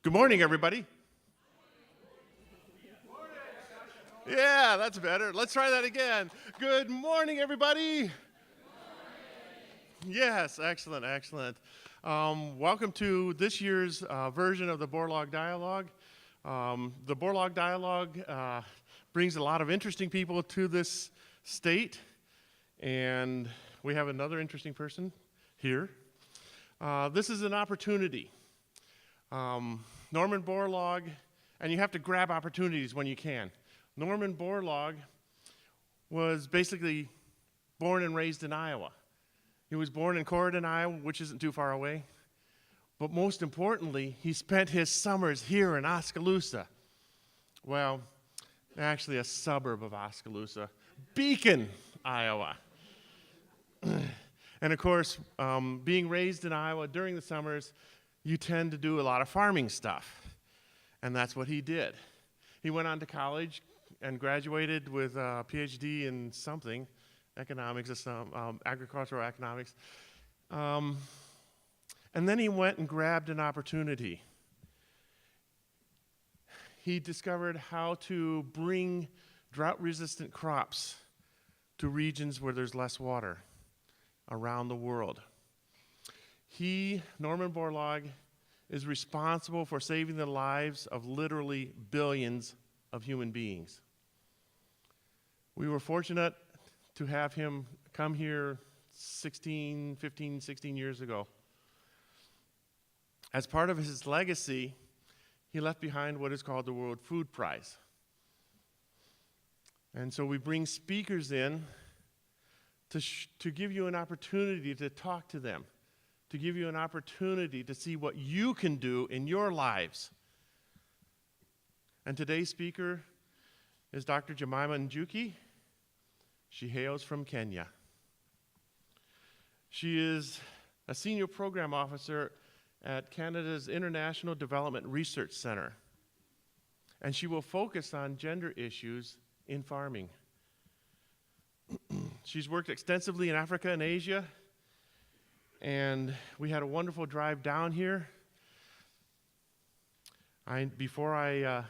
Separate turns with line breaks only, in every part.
Good morning, everybody. Yeah, that's better. Let's try that again. Good morning, everybody. Yes, excellent, excellent. Welcome to this year's version of the Borlaug Dialogue. The Borlaug Dialogue brings a lot of interesting people to this state, and we have another interesting person here. This is an opportunity. Norman Borlaug, and you have to grab opportunities when you can. Norman Borlaug was basically born and raised in Iowa. He was born in Corydon, Iowa, which isn't too far away. But most importantly, he spent his summers here in Oskaloosa. Well, actually a suburb of Oskaloosa, Beacon, Iowa. And of course, being raised in Iowa during the summers, you tend to do a lot of farming stuff. And that's what he did. He went on to college and graduated with a PhD in something, economics or some, agricultural economics. And then he went and grabbed an opportunity. He discovered how to bring drought-resistant crops to regions where there's less water around the world. Norman Borlaug, is responsible for saving the lives of literally billions of human beings. We were fortunate to have him come here 15, 16 years ago. As part of his legacy, he left behind what is called the World Food Prize. And so we bring speakers in to give you an opportunity to talk to them, to give you an opportunity to see what you can do in your lives. And today's speaker is Dr. Jemima Njuki. She hails from Kenya. She is a senior program officer at Canada's International Development Research Center. And she will focus on gender issues in farming. She's worked extensively in Africa and Asia, and we had a wonderful drive down here. Before I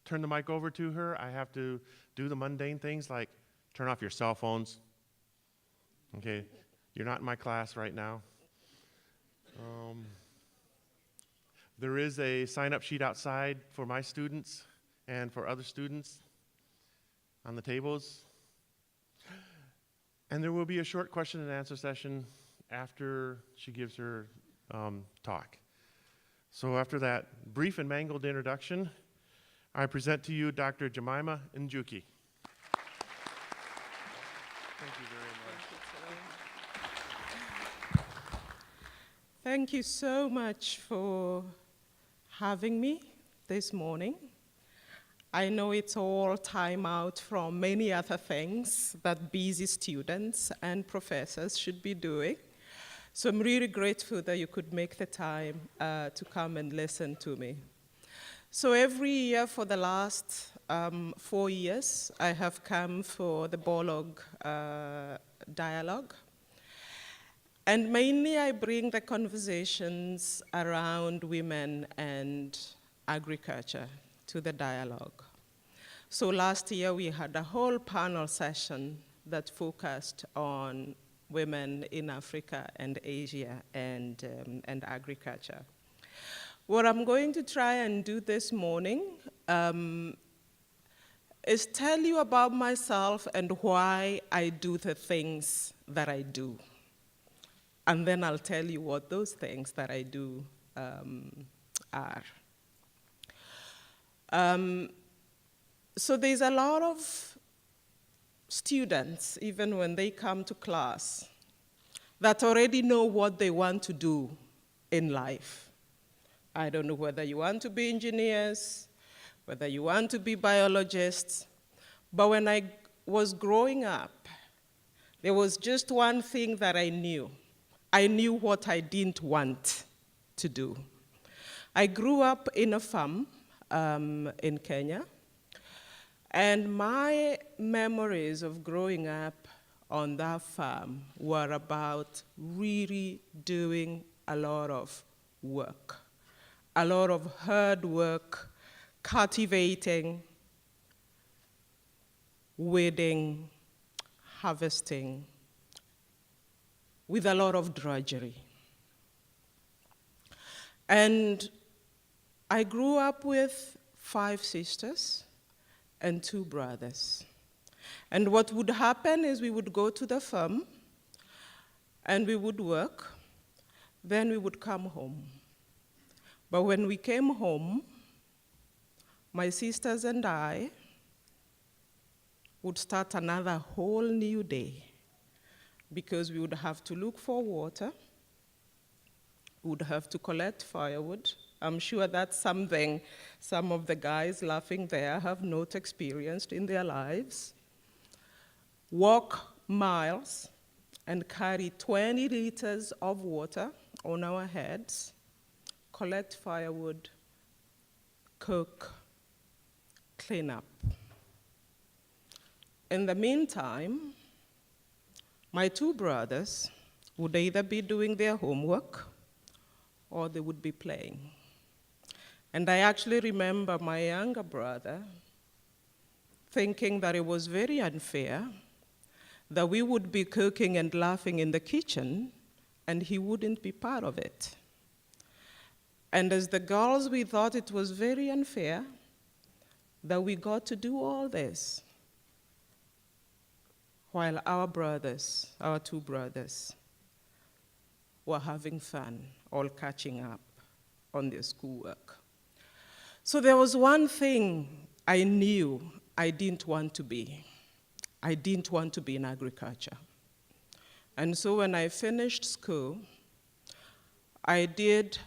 turn the mic over to her, I have to do the mundane things like turn off your cell phones. Okay, you're not in my class right now. There is a sign-up sheet outside for my students and for other students on the tables. And there will be a short question and answer session after she gives her talk. So after that brief and mangled introduction, I present to you Dr. Jemima Njuki. Thank you very much.
Thank you so much for having me this morning. I know it's all time out from many other things that busy students and professors should be doing. So I'm really grateful that you could make the time to come and listen to me. So every year for the last 4 years, I have come for the Borlaug Dialogue. And mainly I bring the conversations around women and agriculture to the dialogue. So last year we had a whole panel session that focused on women in Africa and Asia and agriculture. What I'm going to try and do this morning is tell you about myself and why I do the things that I do. And then I'll tell you what those things that I do are. So there's a lot of students, even when they come to class, that already know what they want to do in life. I don't know whether you want to be engineers, whether you want to be biologists, but when I was growing up, there was just one thing that I knew. I knew what I didn't want to do. I grew up in a farm in Kenya, and my memories of growing up on that farm were about really doing a lot of work. a lot of hard work, cultivating, weeding, harvesting, with a lot of drudgery. And I grew up with 5 sisters and 2 brothers. And what would happen is we would go to the farm and we would work, then we would come home. But when we came home, my sisters and I would start another whole new day because we would have to look for water, we would have to collect firewood. I'm sure that's something some of the guys laughing there have not experienced in their lives. Walk miles and carry 20 liters of water on our heads, collect firewood, cook, clean up. In the meantime, my 2 brothers would either be doing their homework or they would be playing. And I actually remember my younger brother thinking that it was very unfair that we would be cooking and laughing in the kitchen and he wouldn't be part of it. And as the girls, we thought it was very unfair that we got to do all this while our brothers, our 2 brothers, were having fun, all catching up on their schoolwork. So there was one thing I knew I didn't want to be. I didn't want to be in agriculture. And so when I finished school, I did,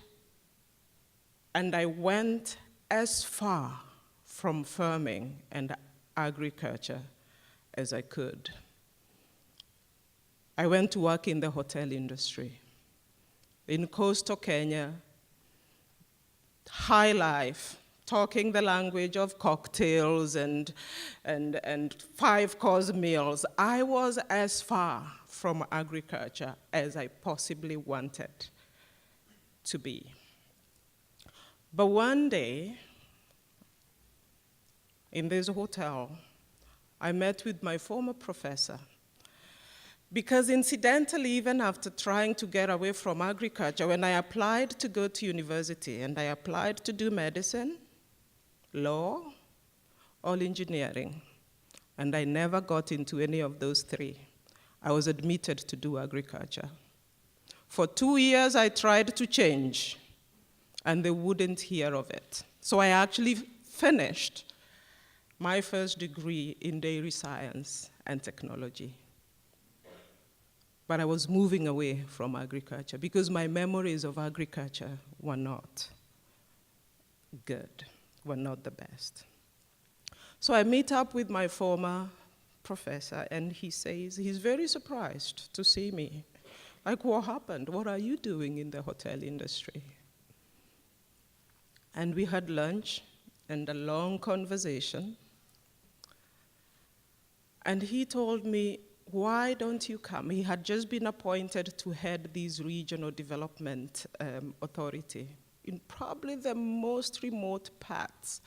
and I went as far from farming and agriculture as I could. I went to work in the hotel industry. In coastal Kenya, high life, talking the language of cocktails and 5-course meals. I was as far from agriculture as I possibly wanted to be. But one day, in this hotel, I met with my former professor. Because incidentally, even after trying to get away from agriculture, when I applied to go to university and I applied to do medicine, law, or engineering, and I never got into any of those 3, I was admitted to do agriculture. For 2 years, I tried to change, and they wouldn't hear of it. So I actually finished my first degree in dairy science and technology. But I was moving away from agriculture because my memories of agriculture were not good, were not the best. So I meet up with my former professor, and he says he's very surprised to see me. Like, what happened? What are you doing in the hotel industry? And we had lunch and a long conversation. And he told me, why don't you come? He had just been appointed to head this regional development authority in probably the most remote parts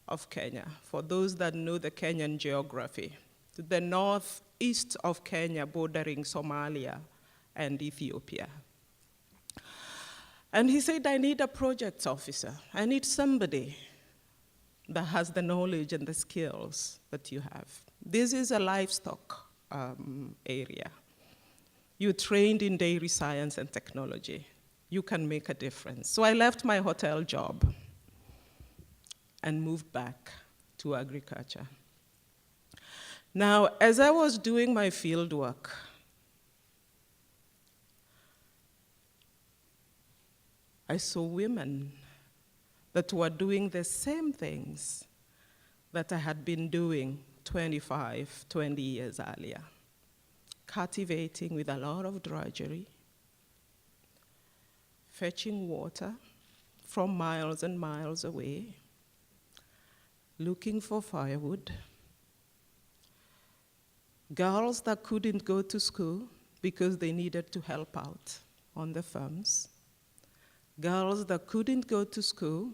of Kenya, for those that know the Kenyan geography, to the northeast of Kenya, bordering Somalia and Ethiopia. And he said, I need a projects officer. I need somebody that has the knowledge and the skills that you have. This is a livestock area. You trained in dairy science and technology. You can make a difference. So I left my hotel job and moved back to agriculture. Now, as I was doing my field work, I saw women that were doing the same things that I had been doing 25, 20 years earlier, cultivating with a lot of drudgery, fetching water from miles and miles away, looking for firewood, girls that couldn't go to school because they needed to help out on the farms, girls that couldn't go to school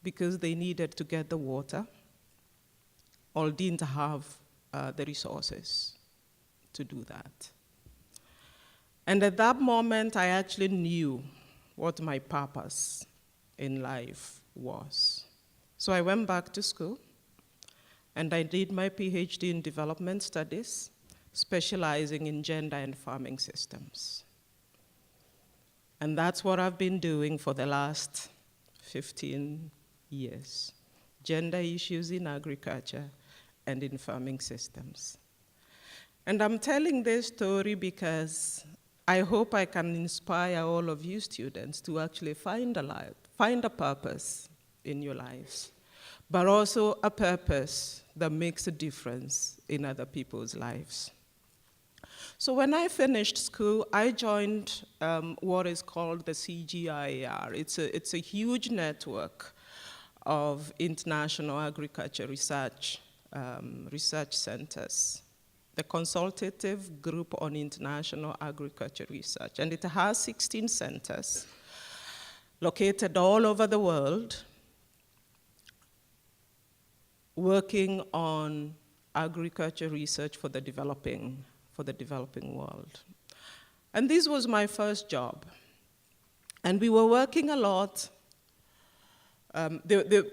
because they needed to get the water or didn't have the resources to do that. And at that moment, I actually knew what my purpose in life was. So I went back to school, and I did my PhD in development studies, specializing in gender and farming systems. And that's what I've been doing for the last 15 years, gender issues in agriculture and in farming systems. And I'm telling this story because I hope I can inspire all of you students to actually find a purpose in your lives, but also a purpose that makes a difference in other people's lives. So when I finished school, I joined what is called the CGIAR. It's a huge network of international agriculture research centers, the Consultative Group on International Agriculture Research. And it has 16 centers located all over the world, working on agriculture research for the developing world. And this was my first job. And we were working a lot.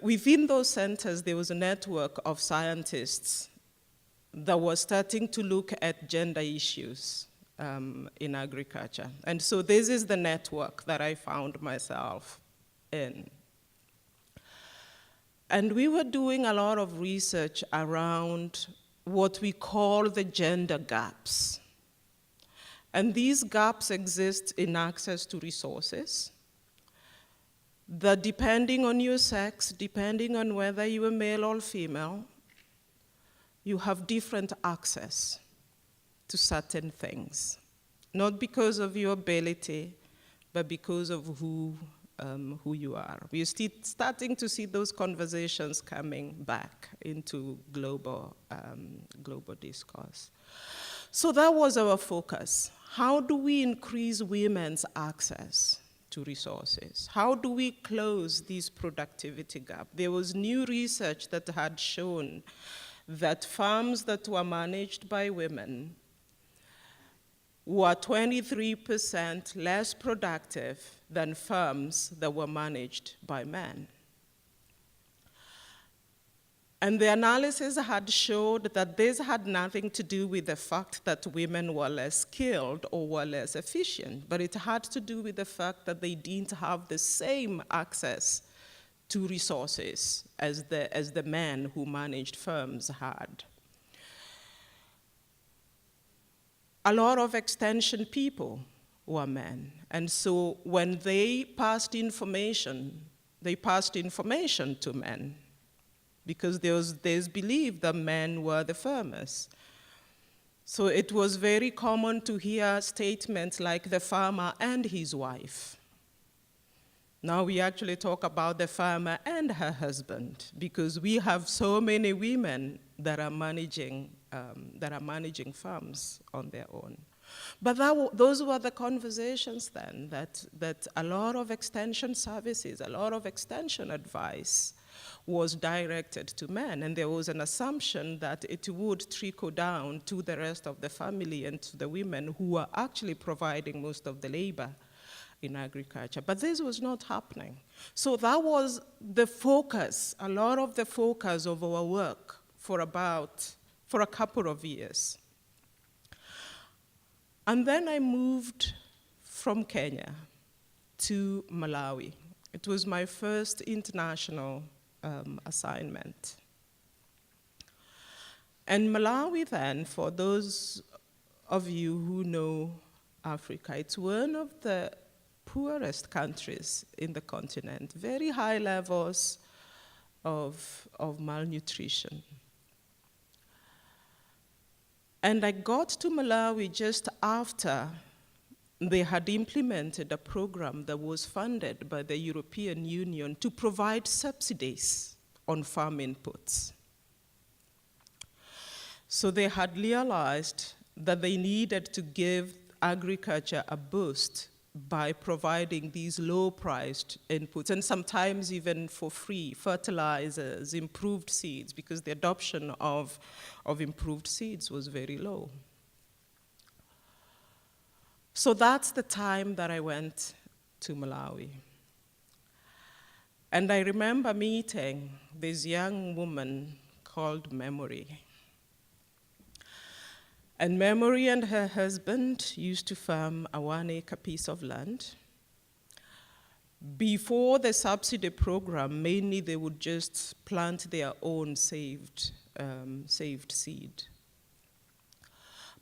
Within those centers, there was a network of scientists that was starting to look at gender issues in agriculture. And so this is the network that I found myself in. And we were doing a lot of research around what we call the gender gaps. And these gaps exist in access to resources, that depending on your sex, depending on whether you are male or female, you have different access to certain things, not because of your ability, but because of who you are. We're starting to see those conversations coming back into global discourse. So that was our focus. How do we increase women's access to resources? How do we close this productivity gap? There was new research that had shown that farms that were managed by women were 23% less productive than farms that were managed by men. And the analysis had showed that this had nothing to do with the fact that women were less skilled or were less efficient, but it had to do with the fact that they didn't have the same access to resources as the men who managed firms had. A lot of extension people were men, and so when they passed information to men, because there's belief that men were the farmers. So it was very common to hear statements like the farmer and his wife. Now we actually talk about the farmer and her husband, because we have so many women that are managing farms on their own. But those were the conversations then, that a lot of extension services, a lot of extension advice was directed to men, and there was an assumption that it would trickle down to the rest of the family and to the women who were actually providing most of the labor in agriculture. But this was not happening. So that was the focus, a lot of the focus of our work for a couple of years. And then I moved from Kenya to Malawi. It was my first international assignment. And Malawi then, for those of you who know Africa, it's one of the poorest countries in the continent, very high levels of malnutrition. And I got to Malawi just after they had implemented a program that was funded by the European Union to provide subsidies on farm inputs. So they had realized that they needed to give agriculture a boost by providing these low-priced inputs, and sometimes even for free, fertilizers, improved seeds, because the adoption of improved seeds was very low. So that's the time that I went to Malawi. And I remember meeting this young woman called Memory. And Memory and her husband used to farm a 1-acre piece of land. Before the subsidy program, mainly they would just plant their own saved seed.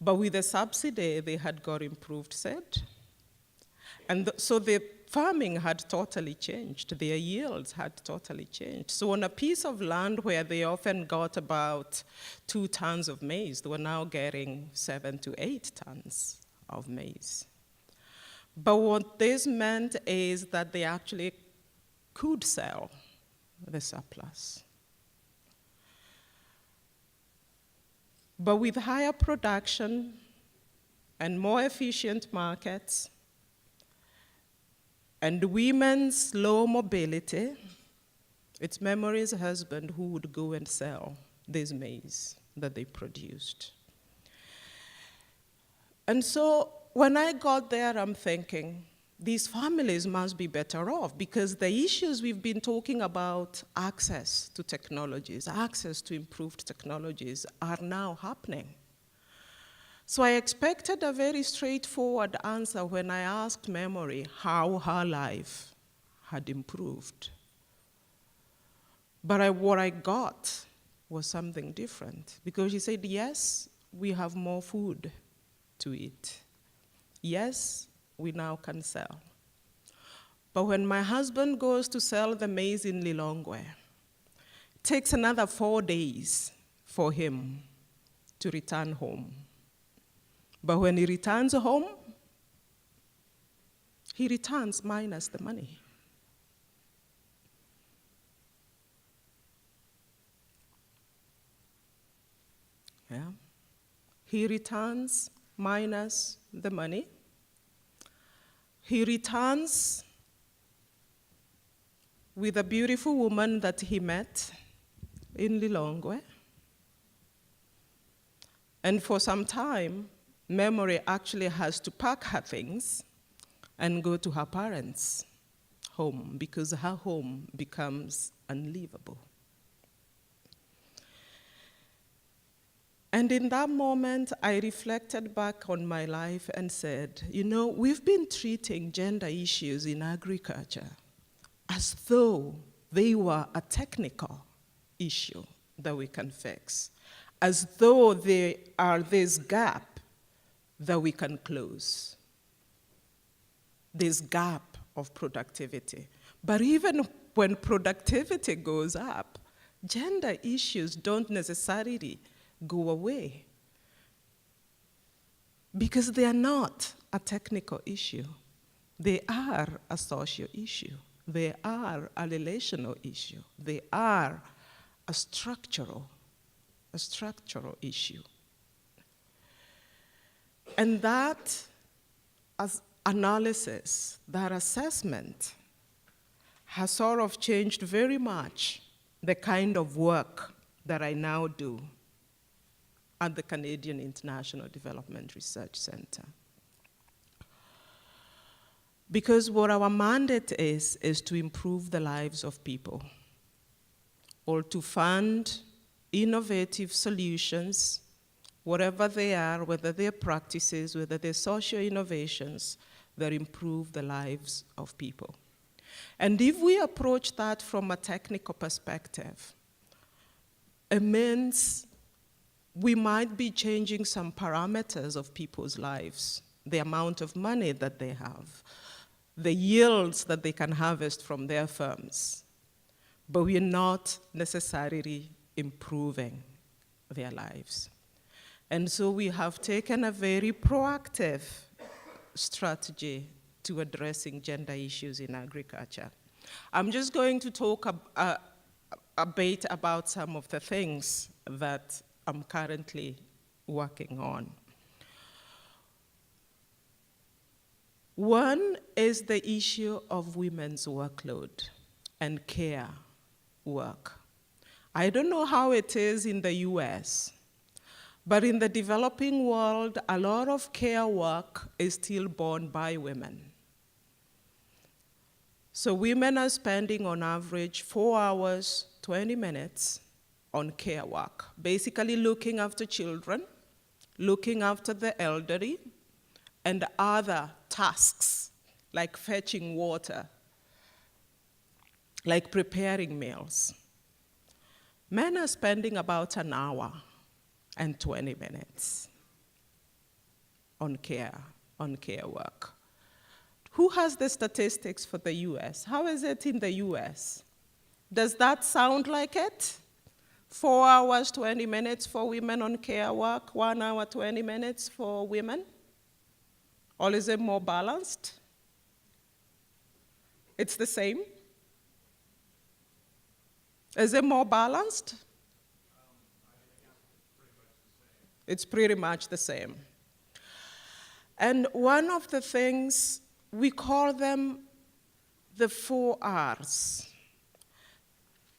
But with the subsidy, they had got improved seed. And so the farming had totally changed. Their yields had totally changed. So on a piece of land where they often got about 2 tons of maize, they were now getting 7 to 8 tons of maize. But what this meant is that they actually could sell the surplus. But with higher production and more efficient markets, and women's low mobility, it's Memory's husband who would go and sell this maize that they produced. And so when I got there, I'm thinking, these families must be better off, because the issues we've been talking about, access to technologies, access to improved technologies, are now happening. So I expected a very straightforward answer when I asked Memory how her life had improved. But what I got was something different, because she said, yes, we have more food to eat. Yes, we now can sell. But when my husband goes to sell the maize in Lilongwe, it takes another 4 days for him to return home. But when he returns home, he returns minus the money. Yeah. He returns minus the money. He returns with a beautiful woman that he met in Lilongwe. And for some time, Memory actually has to pack her things and go to her parents' home, because her home becomes unlivable. And in that moment, I reflected back on my life and said, you know, we've been treating gender issues in agriculture as though they were a technical issue that we can fix, as though they are this gap that we can close, this gap of productivity. But even when productivity goes up, gender issues don't necessarily go away, because they are not a technical issue. They are a social issue. They are a relational issue. They are a structural issue. And that analysis, that assessment, has sort of changed very much the kind of work that I now do at the Canadian International Development Research Center. Because what our mandate is to improve the lives of people, or to fund innovative solutions, whatever they are, whether they're practices, whether they're social innovations, that improve the lives of people. And if we approach that from a technical perspective, it means we might be changing some parameters of people's lives, the amount of money that they have, the yields that they can harvest from their farms, but we're not necessarily improving their lives. And so we have taken a very proactive strategy to addressing gender issues in agriculture. I'm just going to talk a bit about some of the things that I'm currently working on. One is the issue of women's workload and care work. I don't know how it is in the US, but in the developing world, a lot of care work is still borne by women. So women are spending on average 4 hours, 20 minutes on care work, basically looking after children, looking after the elderly, and other tasks like fetching water, like preparing meals. Men are spending about an hour and 20 minutes on care work. Who has the statistics for the US? How is it in the US? Does that sound like it? 4 hours, 20 minutes for women on care work, 1 hour, 20 minutes for women? Or is it more balanced? It's the same? Is it more balanced? It's pretty much the same. And one of the things, we call them the 4 R's,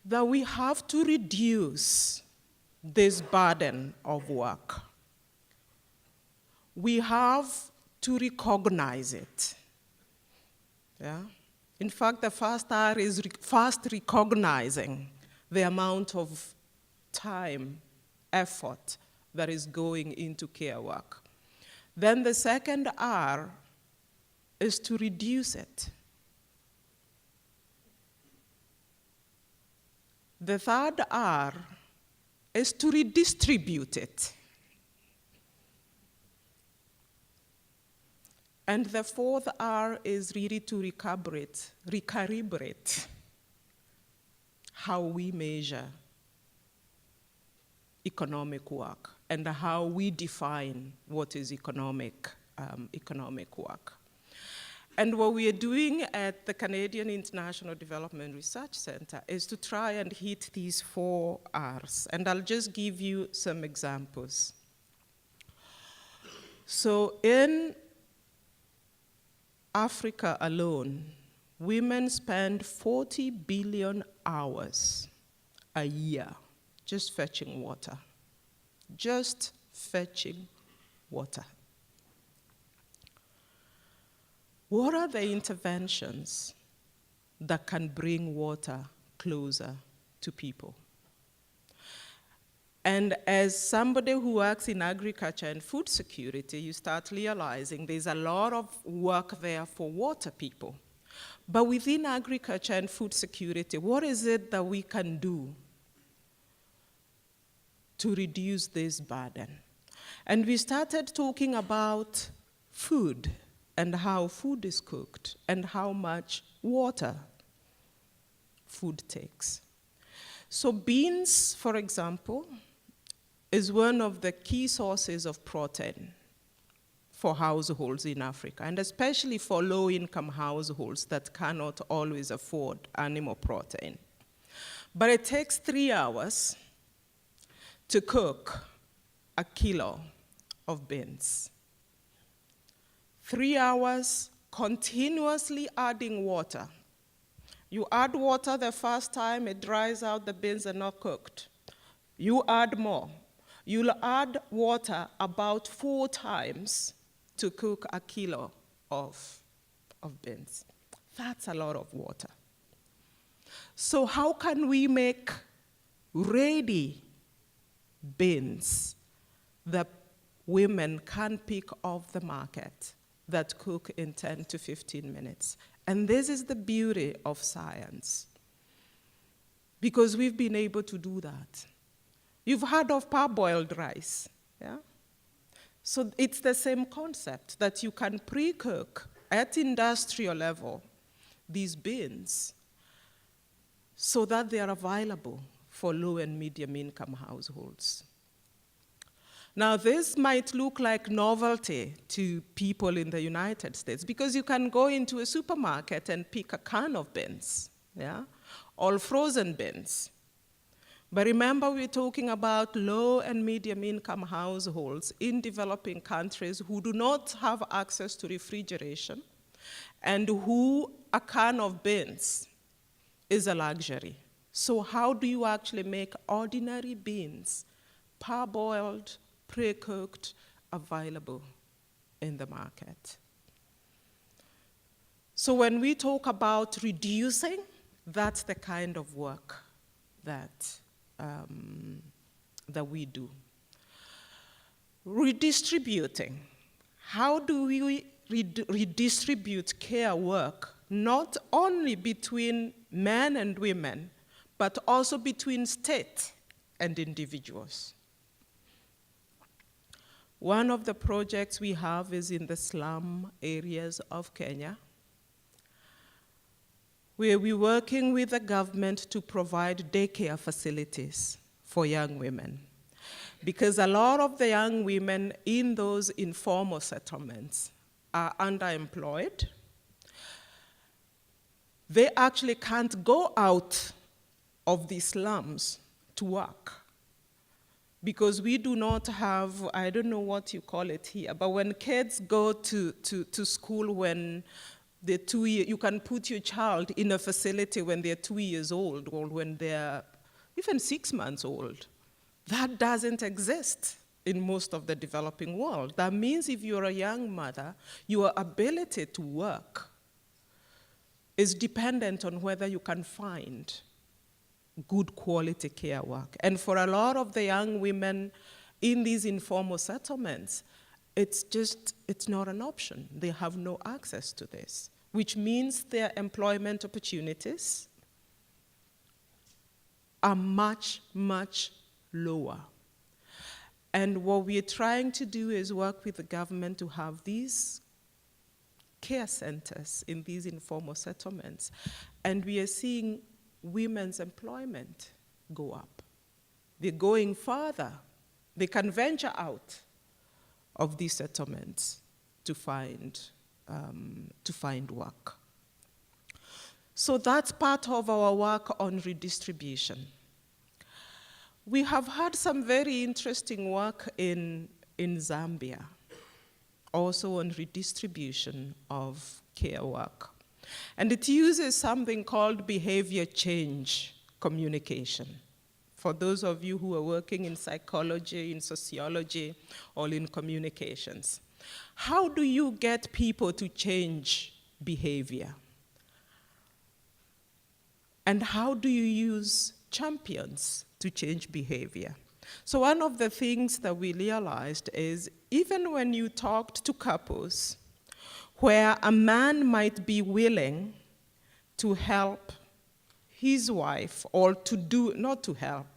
that we have to reduce this burden of work. We have to recognize it. Yeah? In fact, the first R is first recognizing the amount of time, effort that is going into care work. Then the second R is to reduce it. The third R is to redistribute it. And the fourth R is really to recalibrate how we measure economic work and how we define what is economic work. And what we are doing at the Canadian International Development Research Center is to try and hit these 4 R's. And I'll just give you some examples. So in Africa alone, women spend 40 billion hours a year just fetching water. Just fetching water. What are the interventions that can bring water closer to people? And as somebody who works in agriculture and food security, you start realizing there's a lot of work there for water people. But within agriculture and food security, what is it that we can do to reduce this burden? And we started talking about food and how food is cooked and how much water food takes. So beans, for example, is one of the key sources of protein for households in Africa, and especially for low-income households that cannot always afford animal protein. But it takes 3 hours to cook a kilo of beans. 3 hours continuously adding water. You add water the first time, it dries out, the beans are not cooked. You add more. You'll add water about 4 times to cook a kilo of beans. That's a lot of water. So how can we make ready beans that women can pick off the market that cook in 10 to 15 minutes? And this is the beauty of science, because we've been able to do that. You've heard of parboiled rice, yeah? So it's the same concept, that you can pre-cook at industrial level these beans so that they are available for low and medium income households. Now, this might look like novelty to people in the United States, because you can go into a supermarket and pick a can of beans, yeah? All frozen beans. But remember, we're talking about low and medium income households in developing countries who do not have access to refrigeration, and who a can of beans is a luxury. So how do you actually make ordinary beans, parboiled, pre-cooked, available in the market? So when we talk about reducing, that's the kind of work that we do. Redistributing. How do we redistribute care work, not only between men and women, but also between state and individuals? One of the projects we have is in the slum areas of Kenya, where we're working with the government to provide daycare facilities for young women. Because a lot of the young women in those informal settlements are underemployed. They actually can't go out of the slums to work, because we do not have, I don't know what you call it here, but when kids go to school when they're 2 years, you can put your child in a facility when they're 2 years old, or when they're even 6 months old. That doesn't exist in most of the developing world. That means if you're a young mother, your ability to work is dependent on whether you can find good quality care work. And for a lot of the young women in these informal settlements, it's not an option. They have no access to this, which means their employment opportunities are much, much lower. And what we're trying to do is work with the government to have these care centers in these informal settlements. And we are seeing women's employment go up. They're going further. They can venture out of these settlements to find work. So that's part of our work on redistribution. We have had some very interesting work in Zambia, also on redistribution of care work. And it uses something called behavior change communication. For those of you who are working in psychology, in sociology, or in communications, how do you get people to change behavior? And how do you use champions to change behavior? So one of the things that we realized is even when you talked to couples where a man might be willing to help his wife or to do, not to help,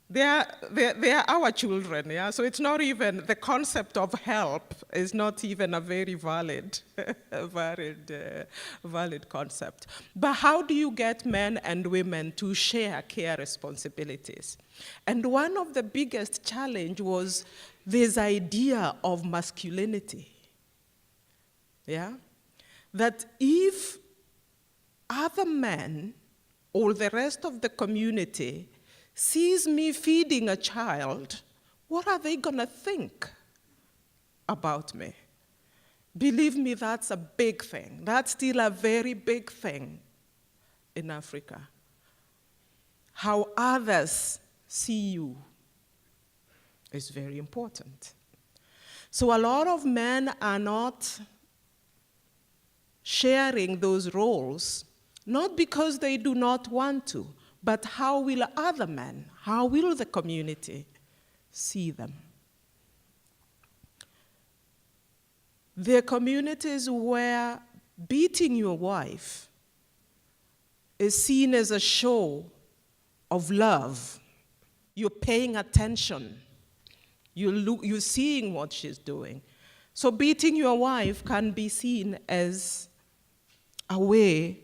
they are our children, yeah? So it's not even, the concept of help is not even a very valid concept. But how do you get men and women to share care responsibilities? And one of the biggest challenge was this idea of masculinity, yeah? That if other men or the rest of the community sees me feeding a child, what are they gonna think about me? Believe me, that's a big thing. That's still a very big thing in Africa. How others see you is very important. So a lot of men are not sharing those roles, not because they do not want to, but how will other men, how will the community see them? There are communities where beating your wife is seen as a show of love. You're paying attention. You're seeing what she's doing. So beating your wife can be seen as a way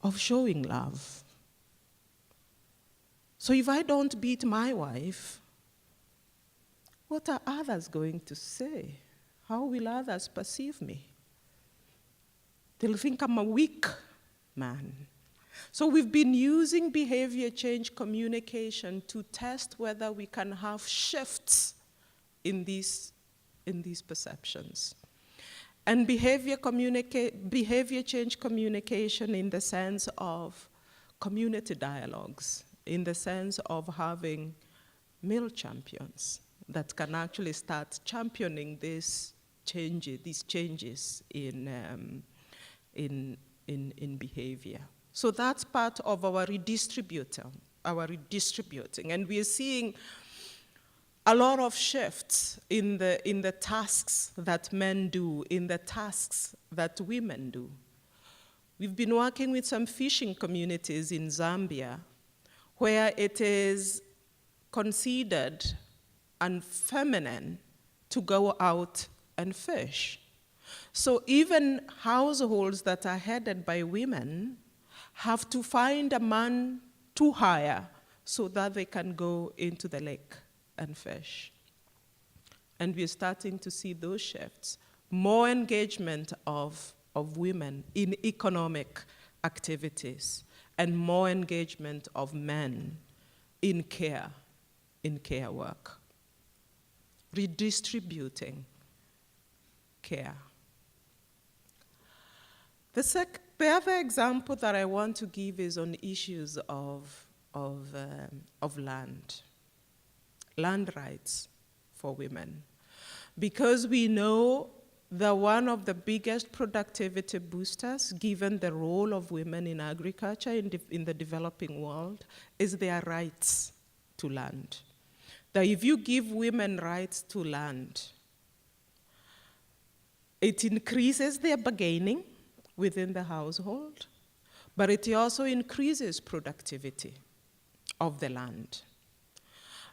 of showing love. So if I don't beat my wife, what are others going to say? How will others perceive me? They'll think I'm a weak man. So we've been using behavior change communication to test whether we can have shifts in these perceptions. And behavior change communication in the sense of community dialogues, in the sense of having male champions that can actually start championing these changes in behavior. So that's part of our redistributing. And we are seeing a lot of shifts in the tasks that men do, in the tasks that women do. We've been working with some fishing communities in Zambia where it is considered unfeminine to go out and fish. So even households that are headed by women have to find a man to hire so that they can go into the lake and fish. And we're starting to see those shifts. More engagement of women in economic activities and more engagement of men in care work. Redistributing care. The other example that I want to give is on issues of land rights for women. Because we know that one of the biggest productivity boosters, given the role of women in agriculture in the developing world, is their rights to land. That if you give women rights to land, it increases their bargaining within the household, but it also increases productivity of the land.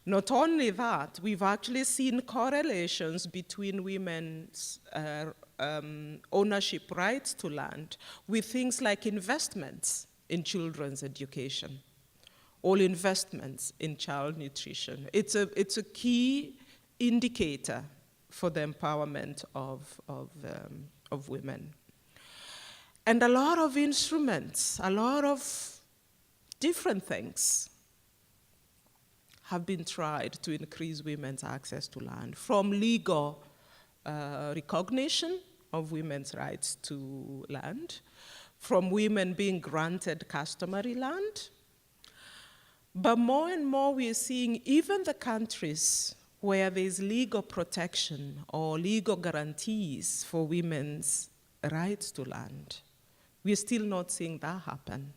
Not only that, we've actually seen correlations between women's ownership rights to land with things like investments in children's education, all investments in child nutrition. It's a key indicator for the empowerment of women. And a lot of instruments, a lot of different things have been tried to increase women's access to land, from legal recognition of women's rights to land, from women being granted customary land. But more and more we are seeing even the countries where there's legal protection or legal guarantees for women's rights to land, we're still not seeing that happen.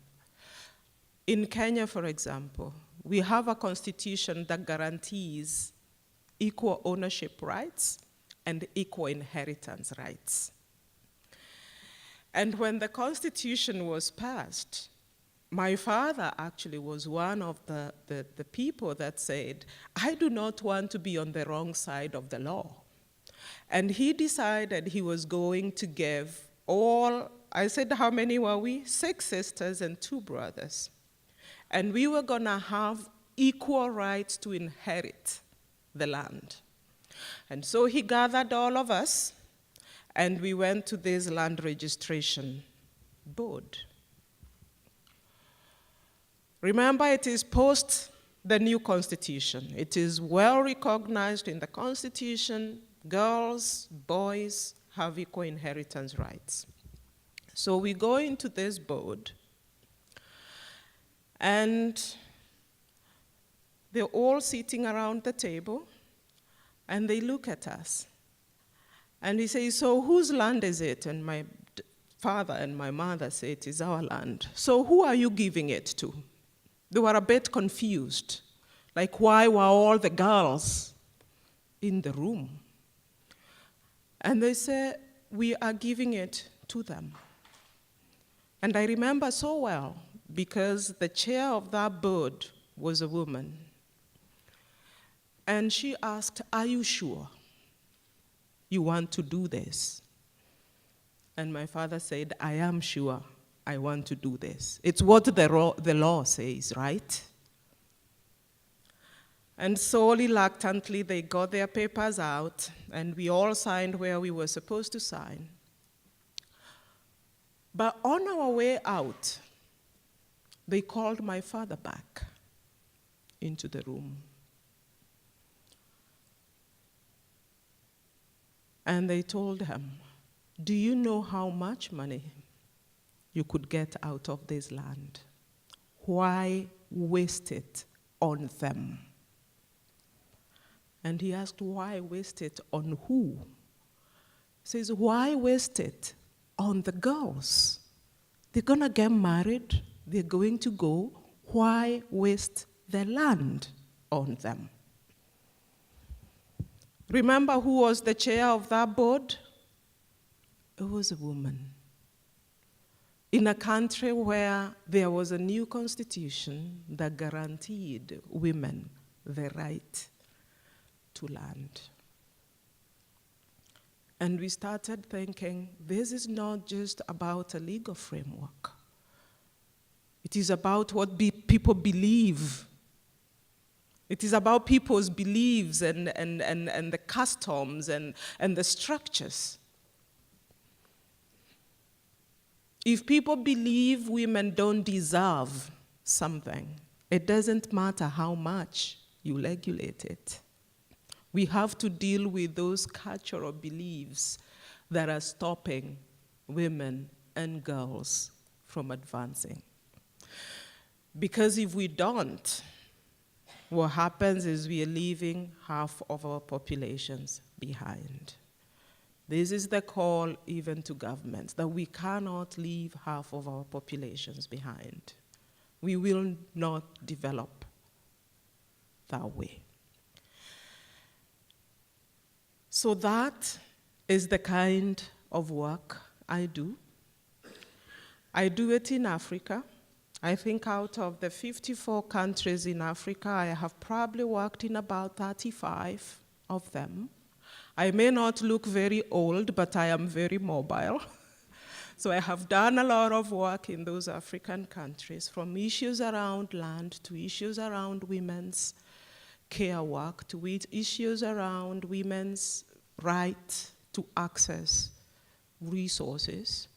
In Kenya, for example, we have a constitution that guarantees equal ownership rights and equal inheritance rights. And when the constitution was passed, my father actually was one of the people that said, I do not want to be on the wrong side of the law. And he decided he was going to give all, I said, how many were we? 6 sisters and 2 brothers. And we were going to have equal rights to inherit the land. And so he gathered all of us, and we went to this land registration board. Remember, it is post the new constitution. It is well recognized in the constitution, girls, boys have equal inheritance rights. So we go into this board, and they're all sitting around the table, and they look at us. And he says, so whose land is it? And my father and my mother say, it is our land. So who are you giving it to? They were a bit confused. Like, why were all the girls in the room? And they said, we are giving it to them. And I remember so well, because the chair of that board was a woman. And she asked, are you sure you want to do this? And my father said, I am sure I want to do this. It's what the law says, right? And so reluctantly, they got their papers out, and we all signed where we were supposed to sign. But on our way out, they called my father back into the room. And they told him, Do you know how much money you could get out of this land? Why waste it on them? And he asked, why waste it on who? He says, why waste it on the girls? They're going to get married. They're going to go. Why waste the land on them? Remember who was the chair of that board? It was a woman. In a country where there was a new constitution that guaranteed women the right to land. And we started thinking, this is not just about a legal framework. It is about what people believe. It is about people's beliefs and the customs and the structures. If people believe women don't deserve something, it doesn't matter how much you regulate it. We have to deal with those cultural beliefs that are stopping women and girls from advancing. Because if we don't, what happens is we are leaving half of our populations behind. This is the call even to governments, that we cannot leave half of our populations behind. We will not develop that way. So that is the kind of work I do. I do it in Africa. I think out of the 54 countries in Africa, I have probably worked in about 35 of them. I may not look very old, but I am very mobile. So I have done a lot of work in those African countries, from issues around land to issues around women's care work to issues around women's right to access resources,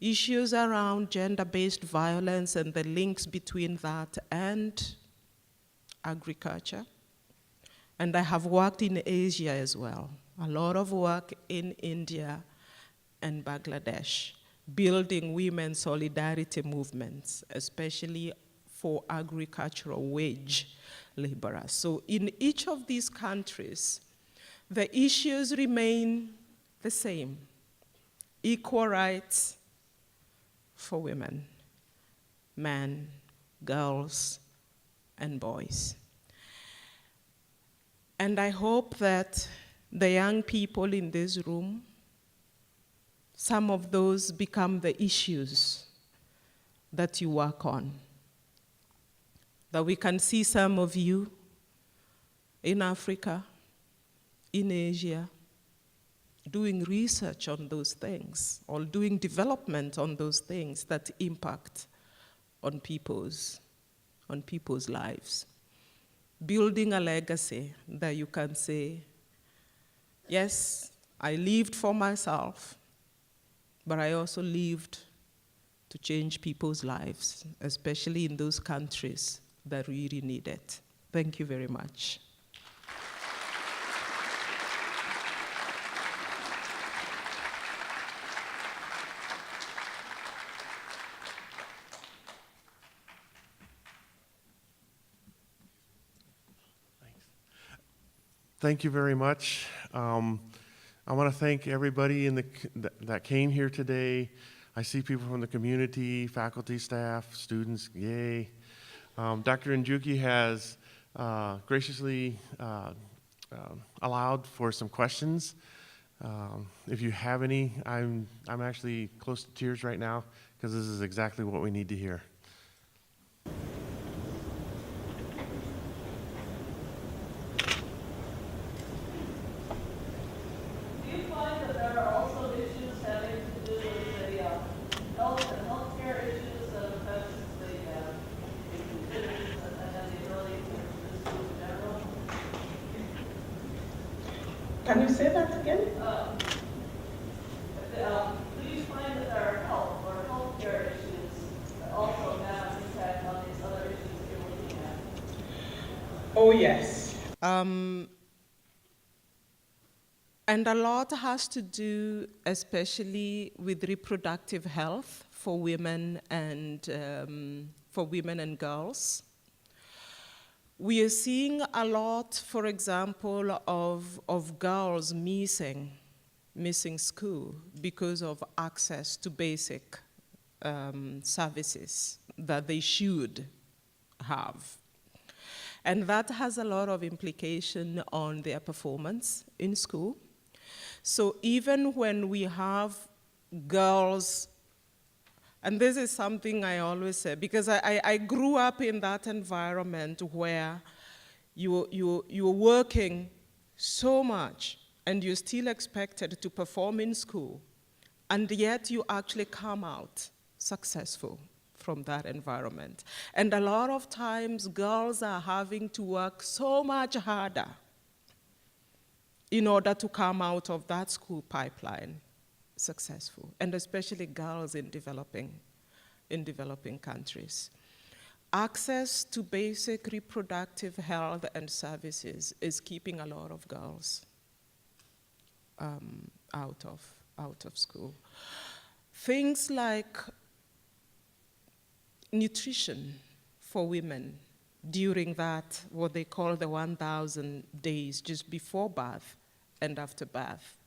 issues around gender-based violence and the links between that and agriculture. And I have worked in Asia as well, a lot of work in India and Bangladesh, building women's solidarity movements, especially for agricultural wage laborers. So in each of these countries, the issues remain the same: equal rights for women, men, girls, and boys. And I hope that the young people in this room, some of those become the issues that you work on. That we can see some of you in Africa, in Asia, doing research on those things, or doing development on those things that impact on people's lives. Building a legacy that you can say, yes, I lived for myself, but I also lived to change people's lives, especially in those countries that really need it. Thank you very much.
Thank you very much. I want to thank everybody that came here today. I see people from the community, faculty, staff, students, yay. Dr. Njuki has graciously allowed for some questions. If you have any, I'm actually close to tears right now, because this is exactly what we need to hear.
Can you say that again?
Do you find that there are health or healthcare issues that also have an impact on these other issues you're looking at?
Oh, yes. And a lot has to do, especially with reproductive health for women and girls. We are seeing a lot, for example, of girls missing school because of access to basic services that they should have. And that has a lot of implication on their performance in school. So even when we have girls, and this is something I always say, because I grew up in that environment where you're working so much and you're still expected to perform in school, and yet you actually come out successful from that environment. And a lot of times girls are having to work so much harder in order to come out of that school pipeline successful, and especially girls in developing countries. Access to basic reproductive health and services is keeping a lot of girls out of school. Things like nutrition for women during that, what they call the 1,000 days, just before birth and after birth,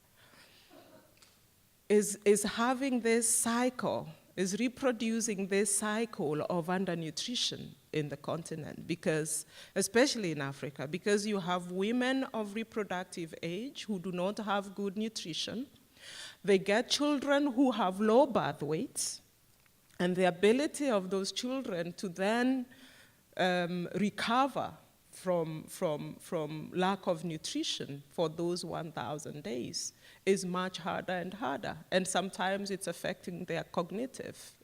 is having this cycle, is reproducing this cycle of undernutrition in the continent, because, especially in Africa, because you have women of reproductive age who do not have good nutrition. They get children who have low birth weights, and the ability of those children to then recover from lack of nutrition for those 1,000 days is much harder and harder. And sometimes it's affecting their cognitive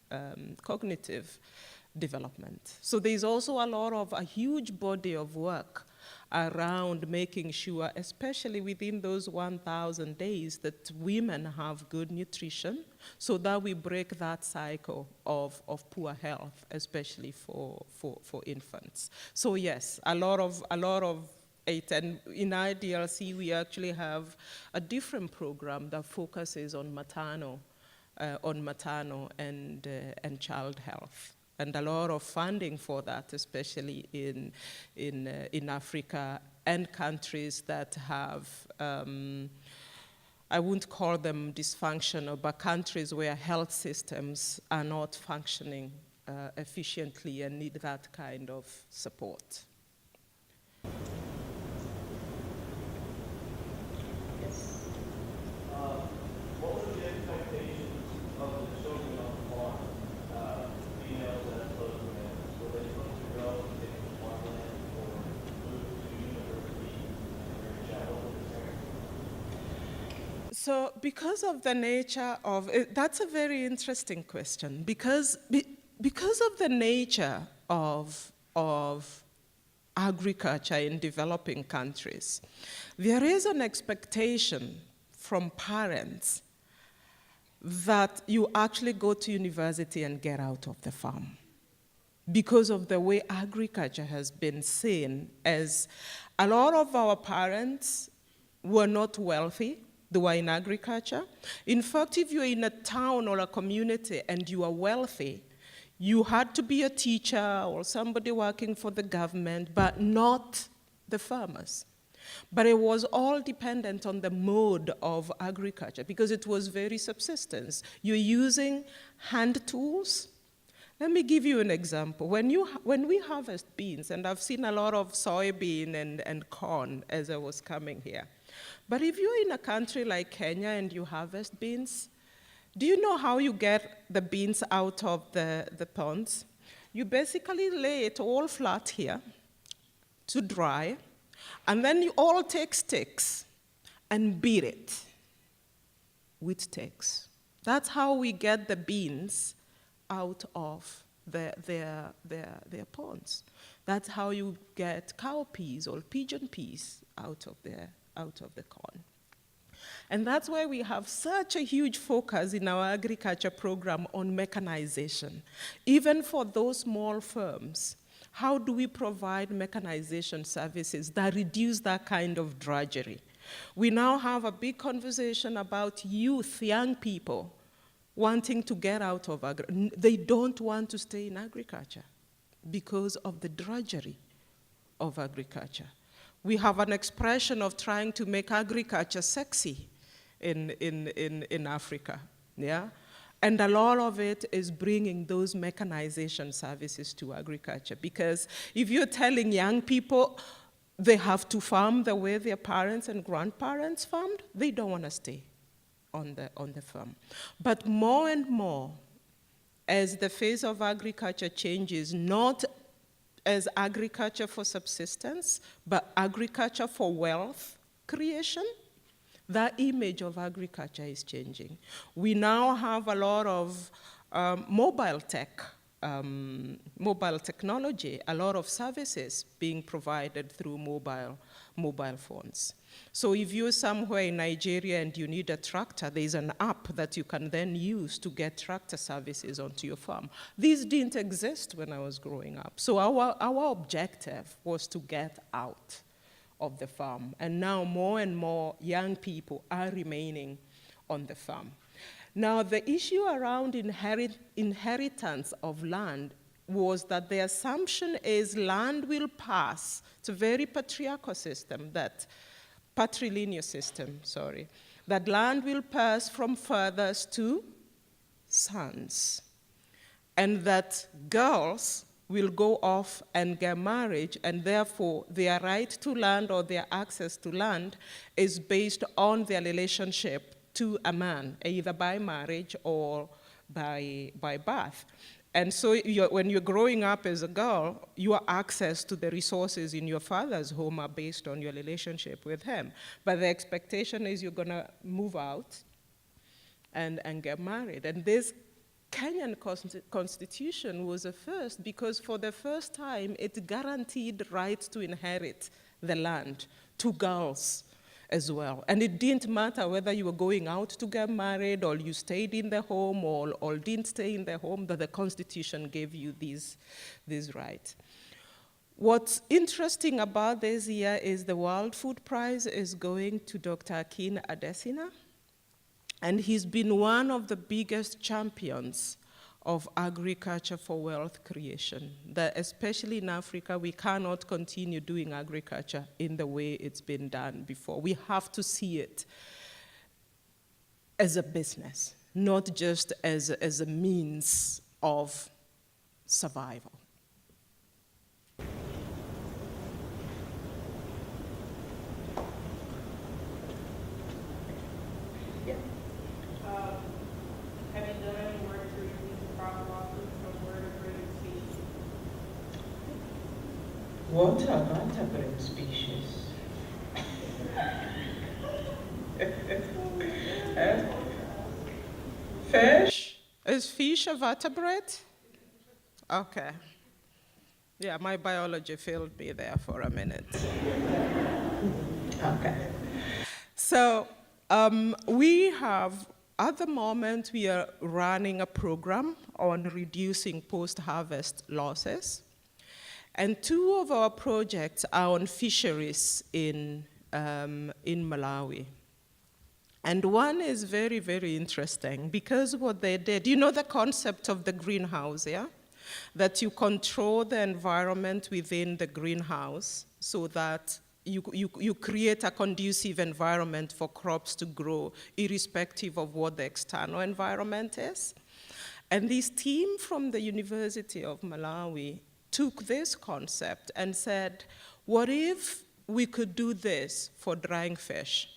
development. So there's also a huge body of work around making sure, especially within those 1,000 days, that women have good nutrition so that we break that cycle of poor health, especially for infants. So yes, a lot of it, and in IDLC we actually have a different program that focuses on maternal and child health. And a lot of funding for that, especially in Africa and countries that have, I wouldn't call them dysfunctional, but countries where health systems are not functioning efficiently and need that kind of support.
Yes.
What were the expectations of the children on the farm, females as opposed to males? Were they supposed to go and take the farmland or move to university and their child there?
So because of the nature of it, that's a very interesting question, because of the nature of agriculture in developing countries, there is an expectation from parents that you actually go to university and get out of the farm, because of the way agriculture has been seen. As a lot of our parents were not wealthy, they were in agriculture. In fact, if you're in a town or a community and you are wealthy, you had to be a teacher or somebody working for the government, but not the farmers. But it was all dependent on the mode of agriculture, because it was very subsistence. You're using hand tools. Let me give you an example. When we harvest beans, and I've seen a lot of soybean and corn as I was coming here, but if you're in a country like Kenya and you harvest beans, do you know how you get the beans out of the ponds? You basically lay it all flat here to dry, and then you all take sticks and beat it with sticks. That's how we get the beans out of their ponds. That's how you get cowpeas or pigeon peas out of the corn. And that's why we have such a huge focus in our agriculture program on mechanization. Even for those small firms, how do we provide mechanization services that reduce that kind of drudgery? We now have a big conversation about youth, young people, wanting to get out of agriculture. They don't want to stay in agriculture because of the drudgery of agriculture. We have an expression of trying to make agriculture sexy in Africa, yeah? And a lot of it is bringing those mechanization services to agriculture, because if you're telling young people they have to farm the way their parents and grandparents farmed, they don't want to stay on the farm. But more and more, as the face of agriculture changes, not as agriculture for subsistence, but agriculture for wealth creation, the image of agriculture is changing. We now have a lot of mobile technology, a lot of services being provided through mobile phones. So if you're somewhere in Nigeria and you need a tractor, there's an app that you can then use to get tractor services onto your farm. These didn't exist when I was growing up. So our objective was to get out of the farm. And now more and more young people are remaining on the farm. Now, the issue around inheritance of land was that the assumption is land will pass. It's a very patriarchal system, patrilineal system, that land will pass from fathers to sons, and that girls will go off and get married, and therefore their right to land or their access to land is based on their relationship to a man, either by marriage or by birth. And so when you're growing up as a girl, your access to the resources in your father's home are based on your relationship with him. But the expectation is you're going to move out and get married. And this Kenyan constitution was a first, because for the first time it guaranteed rights to inherit the land to girls as well. And it didn't matter whether you were going out to get married or you stayed in the home or didn't stay in the home, that the constitution gave you these rights. What's interesting about this year is the World Food Prize is going to Dr. Akin Adesina. And he's been one of the biggest champions of agriculture for wealth creation. That especially in Africa, we cannot continue doing agriculture in the way it's been done before. We have to see it as a business, not just as a means of survival.
What are vertebrate species? Fish?
Is fish a vertebrate? Okay. Yeah, my biology failed me there for a minute.
Okay.
So we have, at the moment, we are running a program on reducing post-harvest losses. And two of our projects are on fisheries in Malawi. And one is very, very interesting, because what they did, you know the concept of the greenhouse, yeah? That you control the environment within the greenhouse so that you create a conducive environment for crops to grow, irrespective of what the external environment is. And this team from the University of Malawi took this concept and said, what if we could do this for drying fish?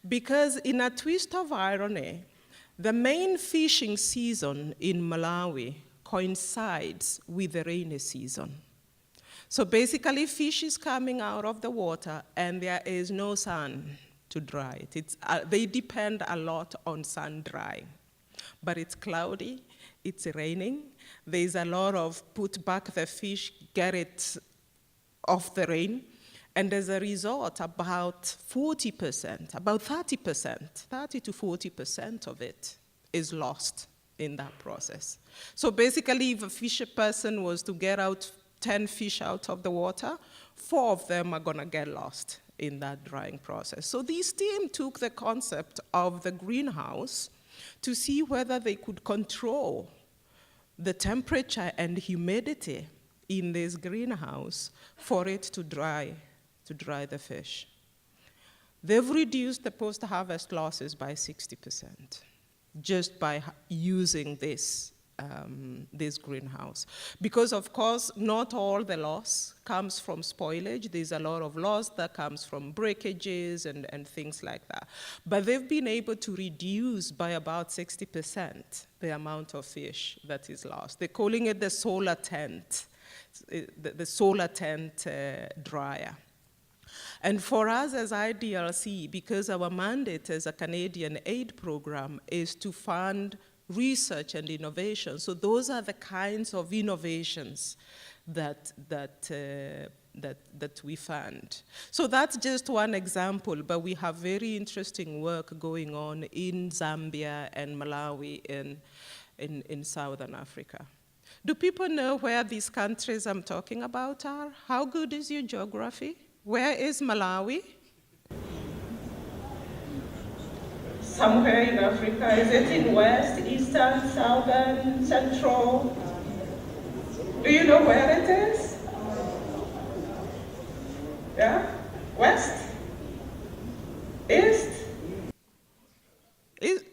Because in a twist of irony, the main fishing season in Malawi coincides with the rainy season. So basically, fish is coming out of the water and there is no sun to dry it. They depend a lot on sun drying. But it's cloudy, it's raining, there's a lot of put back the fish, get it off the rain, and as a result, about 40%, about 30%, 30 to 40% of it is lost in that process. So basically, if a fisher person was to get out 10 fish out of the water, 4 of them are gonna get lost in that drying process. So this team took the concept of the greenhouse to see whether they could control the temperature and humidity in this greenhouse for it to dry the fish. They've reduced the post-harvest losses by 60% just by using this greenhouse. Because of course, not all the loss comes from spoilage. There's a lot of loss that comes from breakages and things like that. But they've been able to reduce by about 60% the amount of fish that is lost. They're calling it the solar tent, the solar tent dryer. And for us as IDRC, because our mandate as a Canadian aid program is to fund research and innovation, so those are the kinds of innovations that we fund. So that's just one example, but we have very interesting work going on in Zambia and Malawi in Southern Africa. Do people know where these countries I'm talking about are? How good is your geography? Where is Malawi?
Somewhere in Africa. Is it in West, Eastern, Southern, Central? Do you know where it is? Yeah? West? East?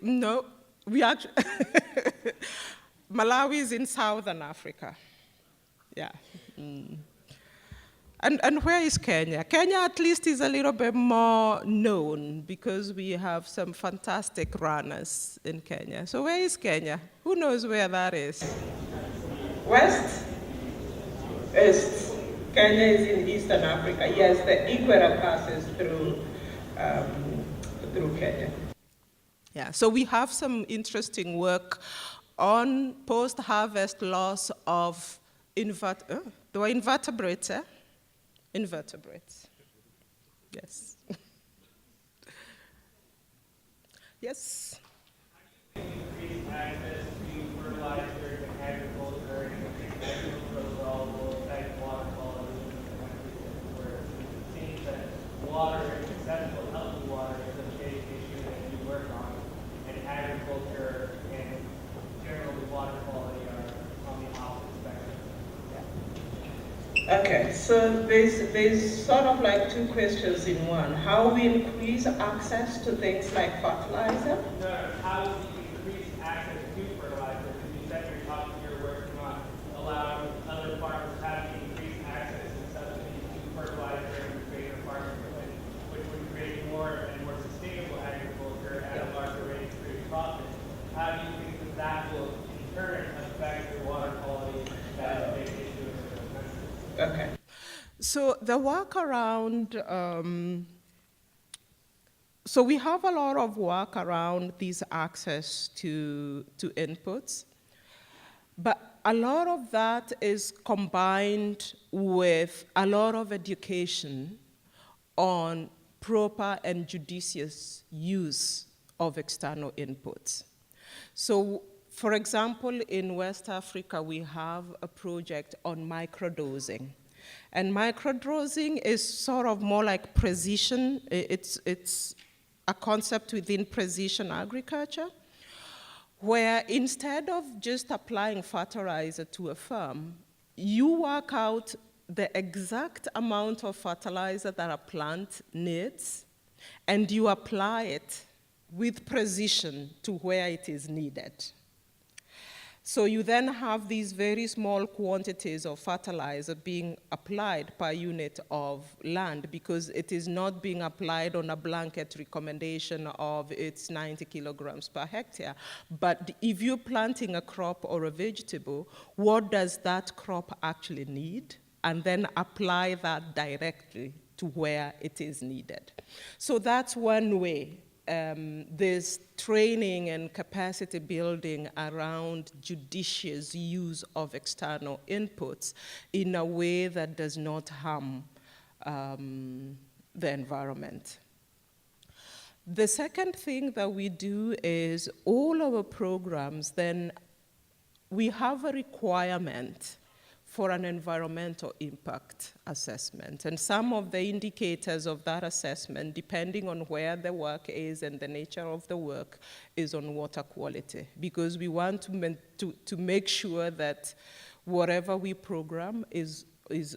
No, we actually, Malawi is in Southern Africa. Yeah. Mm. And where is Kenya? Kenya at least is a little bit more known because we have some fantastic runners in Kenya. So where is Kenya? Who knows where that is?
West? East. Kenya is in Eastern Africa. Yes, the equator passes through Kenya.
Yeah, so we have some interesting work on post-harvest loss of invertebrates. Invertebrates. Yes. Yes.
Increase access to fertilizer and agriculture and agricultural type water quality where it seems that water, accessible, healthy water is a big issue that you work on, and agriculture and generally water quality are on the opposite spectrum.
Okay, so there's sort of like two questions in one. How we increase access to things like fertilizer?
How do you increase access to fertilizer? Because you said you're working on allowing other farmers to have increased access and subsidies to fertilizer and greater farm equipment, which would create more and more sustainable agriculture at a larger rate of create profit. How do you think that will in turn affect the water quality that is a big issue in the country?
Okay.
So the workaround, so we have a lot of work around these access to inputs, but a lot of that is combined with a lot of education on proper and judicious use of external inputs. So, for example, in West Africa, we have a project on microdosing. And microdosing is sort of more like precision. It's a concept within precision agriculture, where instead of just applying fertilizer to a farm, you work out the exact amount of fertilizer that a plant needs, and you apply it with precision to where it is needed. So you then have these very small quantities of fertilizer being applied per unit of land because it is not being applied on a blanket recommendation of it's 90 kilograms per hectare. But if you're planting a crop or a vegetable, what does that crop actually need? And then apply that directly to where it is needed. So that's one way. There's training and capacity building around judicious use of external inputs in a way that does not harm the environment. The second thing that we do is all our programs, then we have a requirement for an environmental impact assessment. And some of the indicators of that assessment, depending on where the work is and the nature of the work, is on water quality, because we want to make sure that whatever we program is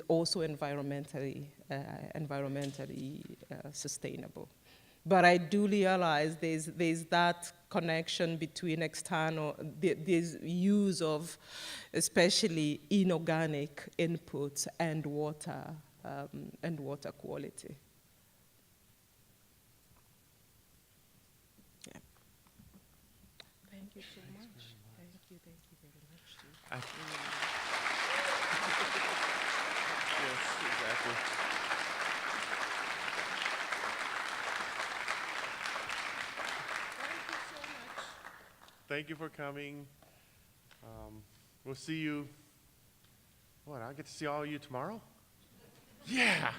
also environmentally sustainable. But I do realize there's that connection between external, this use of especially inorganic inputs and water quality. Yeah. Thank you so much. Thank you very much.
Yes, exactly. Thank you for coming. We'll see you. What, I get to see all of you tomorrow? Yeah.